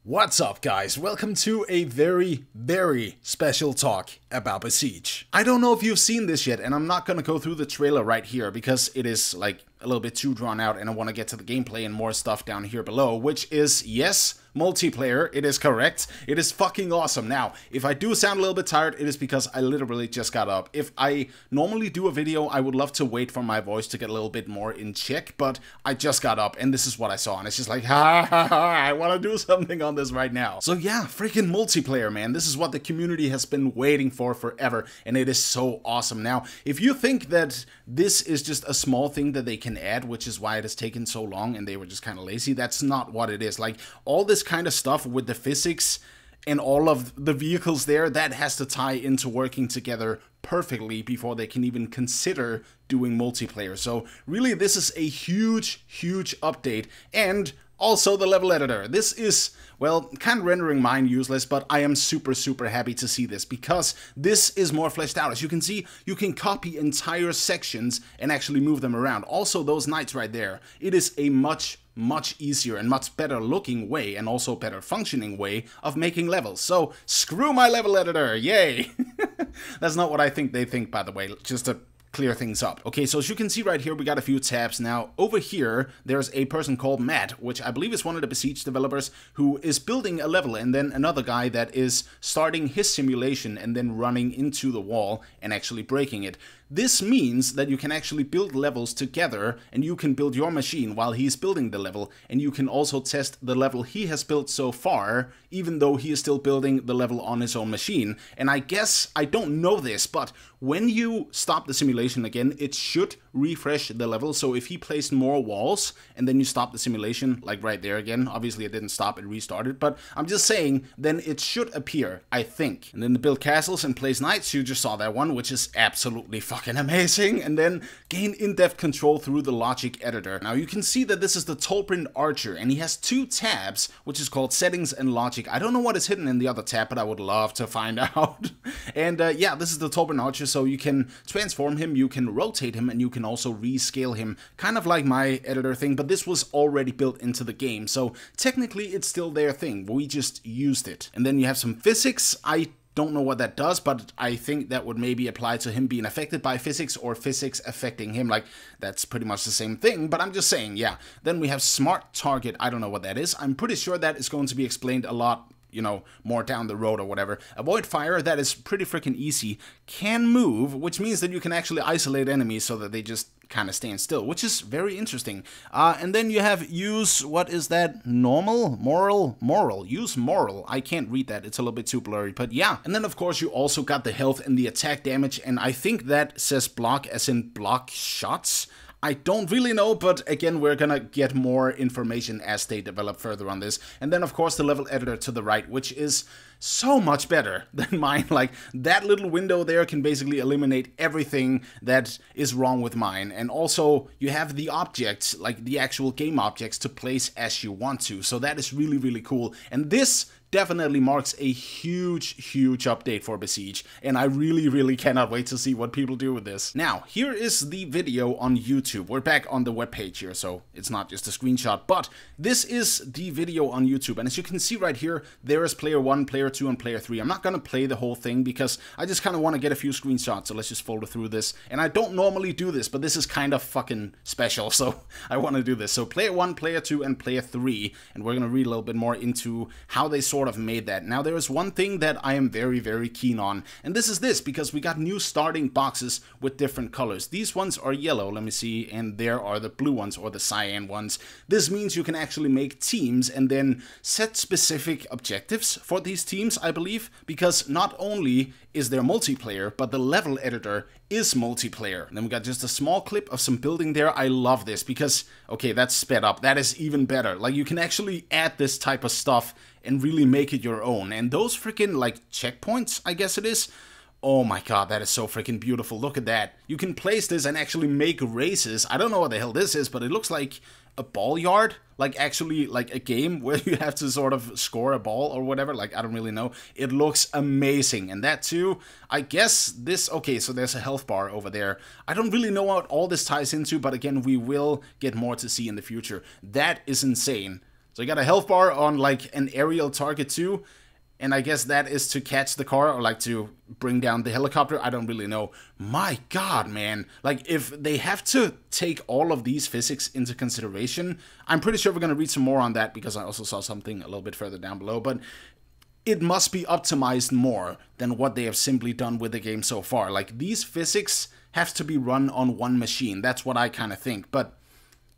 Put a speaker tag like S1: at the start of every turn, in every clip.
S1: What's up, guys? Welcome to a very special talk about Besiege. I don't know if you've seen this yet, and I'm not gonna go through the trailer right here because it is like a little bit too drawn out and I want to get to the gameplay and more stuff down here below, which is, yes, multiplayer. It is correct. It is fucking awesome. Now, if I do sound a little bit tired, it is because I literally just got up. If I normally do a video, I would love to wait for my voice to get a little bit more in check, but I just got up and this is what I saw, and it's just like, I want to do something on this right now. So yeah, freaking multiplayer, man. This is what the community has been waiting for forever, and it is so awesome. Now, if you think that this is just a small thing that they can add, which is why it has taken so long and they were just kind of lazy, that's not what it is. Like, all this kind of stuff with the physics and all of the vehicles there, that has to tie into working together perfectly before they can even consider doing multiplayer. So really, this is a huge update. And also the level editor. This is, well, kind of rendering mine useless, but I am super happy to see this because this is more fleshed out. As you can see, you can copy entire sections and actually move them around. Also, those knights right there, it is a much easier and much better looking way, and also better functioning way of making levels. So screw my level editor, yay! That's not what I think they think, by the way, just to clear things up. Okay, so as you can see right here, we got a few tabs. Now, over here, there's a person called Matt, which I believe is one of the Besiege developers, who is building a level, and then another guy that is starting his simulation and then running into the wall and actually breaking it. This means that you can actually build levels together, and you can build your machine while he's building the level, and you can also test the level he has built so far, even though he is still building the level on his own machine. And I guess, I don't know this, but when you stop the simulation again, it should refresh the level. So if he placed more walls, and then you stop the simulation, like right there again, obviously it didn't stop, it restarted, but I'm just saying, then it should appear, I think. And then to build castles and place knights, you just saw that one, which is absolutely fucking amazing. And then gain in-depth control through the logic editor. Now you can see that this is the Tolprint Archer, and he has two tabs, which is called settings and logic. I don't know what is hidden in the other tab, but I would love to find out. And yeah, this is the Tolprint Archer, so you can transform him, you can rotate him, and you can also rescale him, kind of like my editor thing, but this was already built into the game, so technically it's still their thing. We just used it. And then you have some physics. I don't know what that does, but I think that would maybe apply to him being affected by physics or physics affecting him. Like, that's pretty much the same thing, but I'm just saying, yeah. Then we have smart target. I don't know what that is. I'm pretty sure that is going to be explained a lot, you know, more down the road or whatever. Avoid fire, that is pretty freaking easy. Can move, which means that you can actually isolate enemies so that they just kind of stand still, which is very interesting. And then you have use, what is that? Normal? Moral. Use moral. I can't read that, it's a little bit too blurry, but yeah. And then of course you also got the health and the attack damage, and I think that says block as in block shots. I don't really know, but again, we're gonna get more information as they develop further on this. And then of course the level editor to the right, which is so much better than mine. Like, that little window there can basically eliminate everything that is wrong with mine. And also you have the objects, like the actual game objects, to place as you want to. So that is really cool. And this definitely marks a huge update for Besiege, and I really cannot wait to see what people do with this. Now, here is the video on YouTube. We're back on the webpage here, so it's not just a screenshot, but this is the video on YouTube, and as you can see right here, there is player 1, player 2, and player 3. I'm not gonna play the whole thing because I just kind of want to get a few screenshots, so let's just follow through this. And I don't normally do this, but this is kind of fucking special, so I want to do this. So player 1, player 2, and player 3, and we're gonna read a little bit more into how they sort of made that. Now, there is one thing that I am very keen on, and this is this, because we got new starting boxes with different colors. These ones are yellow, let me see, and there are the blue ones, or the cyan ones. This means you can actually make teams and then set specific objectives for these teams, I believe, because not only is there multiplayer, but the level editor is multiplayer. And then we got just a small clip of some building there. I love this because, okay, that's sped up. That is even better. Like, you can actually add this type of stuff and really make it your own. And those freaking, like, checkpoints, I guess it is. Oh my god, that is so freaking beautiful. Look at that. You can place this and actually make races. I don't know what the hell this is, but it looks like a ball yard. Like, actually, like a game where you have to sort of score a ball or whatever. Like, I don't really know. It looks amazing. And that too, I guess this... Okay, so there's a health bar over there. I don't really know what all this ties into, but again, we will get more to see in the future. That is insane. So you got a health bar on like an aerial target too. And I guess that is to catch the car or like to bring down the helicopter. I don't really know. My God, man. Like if they have to take all of these physics into consideration, I'm pretty sure we're going to read some more on that because I also saw something a little bit further down below. But it must be optimized more than what they have simply done with the game so far. Like these physics have to be run on one machine. That's what I kind of think. But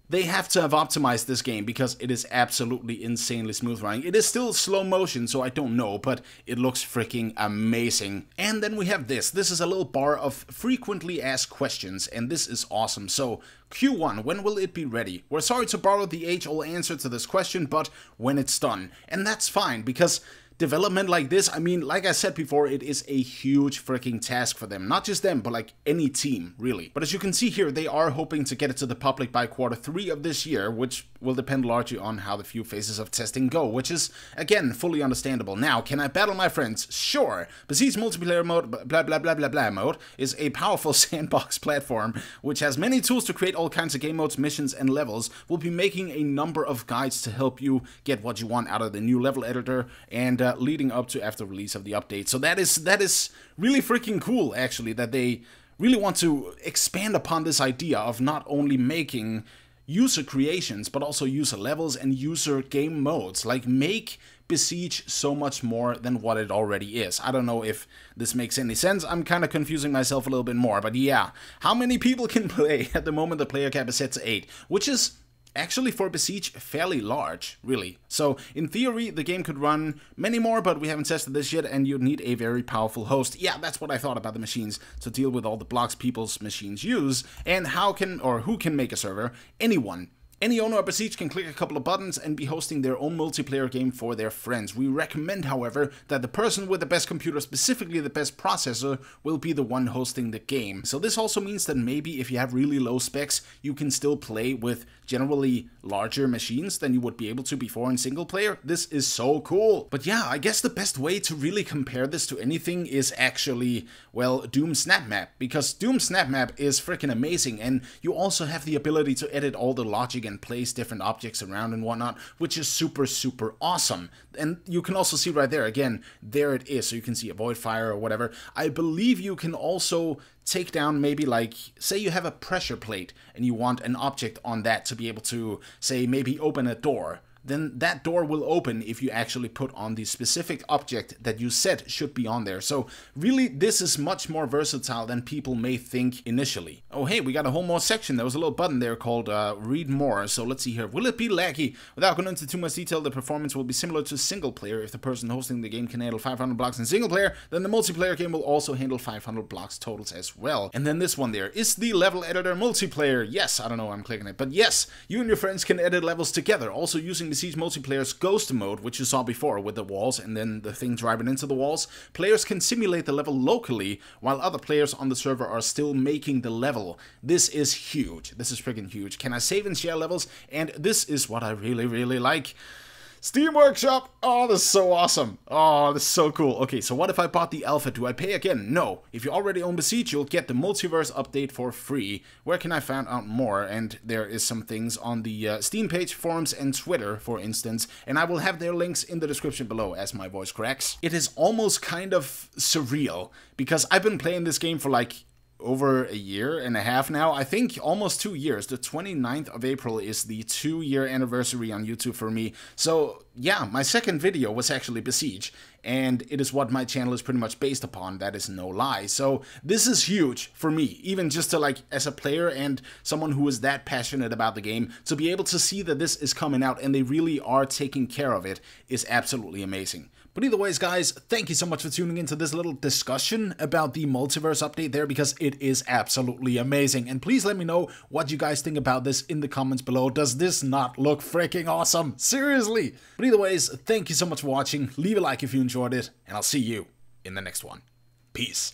S1: they have to have optimized this game because it is absolutely insanely smooth running. It is still slow motion, so I don't know, but it looks freaking amazing. And then we have this. This is a little bar of frequently asked questions, and this is awesome. So, Q1, when will it be ready? We're sorry to borrow the age-old answer to this question, but when it's done. And that's fine, because development like this, I mean, like I said before, it is a huge freaking task for them. Not just them, but like any team, really. But as you can see here, they are hoping to get it to the public by Q3 of this year, which will depend largely on how the few phases of testing go, which is, again, fully understandable. Now, can I battle my friends? Sure. Besiege multiplayer mode, blah blah blah blah blah mode, is a powerful sandbox platform, which has many tools to create all kinds of game modes, missions, and levels. We'll be making a number of guides to help you get what you want out of the new level editor, and leading up to after release of the update. So that is really freaking cool, actually, that they really want to expand upon this idea of not only making user creations, but also user levels and user game modes. Like, make Besiege so much more than what it already is. I don't know if this makes any sense. I'm kind of confusing myself a little bit more, but yeah. How many people can play? At the moment, the player cap is set to 8, which is actually for Besiege fairly large, really. So in theory the game could run many more, but we haven't tested this yet, and you'd need a very powerful host. Yeah, that's what I thought about the machines, to deal with all the blocks people's machines use. And how can, or who can make a server? Anyone. Any owner of Besiege can click a couple of buttons and be hosting their own multiplayer game for their friends. We recommend, however, that the person with the best computer, specifically the best processor, will be the one hosting the game. So this also means that maybe if you have really low specs, you can still play with generally larger machines than you would be able to before in single player. This is so cool. But yeah, I guess the best way to really compare this to anything is actually, well, Doom Snap Map, because Doom Snap Map is freaking amazing, and you also have the ability to edit all the logic and place different objects around and whatnot, which is super, super awesome. And you can also see right there, again, there it is, so you can see a void fire or whatever. I believe you can also take down, maybe, like, say you have a pressure plate and you want an object on that to be able to, say, maybe open a door. Then that door will open if you actually put on the specific object that you said should be on there. So really, this is much more versatile than people may think initially. Oh hey, we got a whole more section. There was a little button there called read more. So let's see here. Will it be laggy? Without going into too much detail, the performance will be similar to single player. If the person hosting the game can handle 500 blocks in single player, then the multiplayer game will also handle 500 blocks totals as well. And then this one there. Is the level editor multiplayer? Yes, I don't know why I'm clicking it, but yes, you and your friends can edit levels together, also using Besiege multiplayer's ghost mode, which you saw before with the walls and then the thing driving into the walls. Players can simulate the level locally while other players on the server are still making the level. This is huge. This is freaking huge. Can I save and share levels? And this is what I really, really like. Steam Workshop! Oh, this is so awesome. Oh, this is so cool. Okay, so what if I bought the alpha? Do I pay again? No. If you already own Besiege, you'll get the Multiverse update for free. Where can I find out more? And there is some things on the Steam page, forums, and Twitter, for instance. And I will have their links in the description below as my voice cracks. It is almost kind of surreal, because I've been playing this game for like over a year and a half now. I think almost 2 years. The 29th of April is the 2-year anniversary on YouTube for me. So yeah, my second video was actually Besiege, and it is what my channel is pretty much based upon. That is no lie. So this is huge for me, even just to, like, as a player and someone who is that passionate about the game, to be able to see that this is coming out and they really are taking care of it is absolutely amazing. But either ways, guys, thank you so much for tuning into this little discussion about the Multiverse update there, because it is absolutely amazing. And please let me know what you guys think about this in the comments below. Does this not look freaking awesome? Seriously! But either ways, thank you so much for watching. Leave a like if you enjoyed it, and I'll see you in the next one. Peace.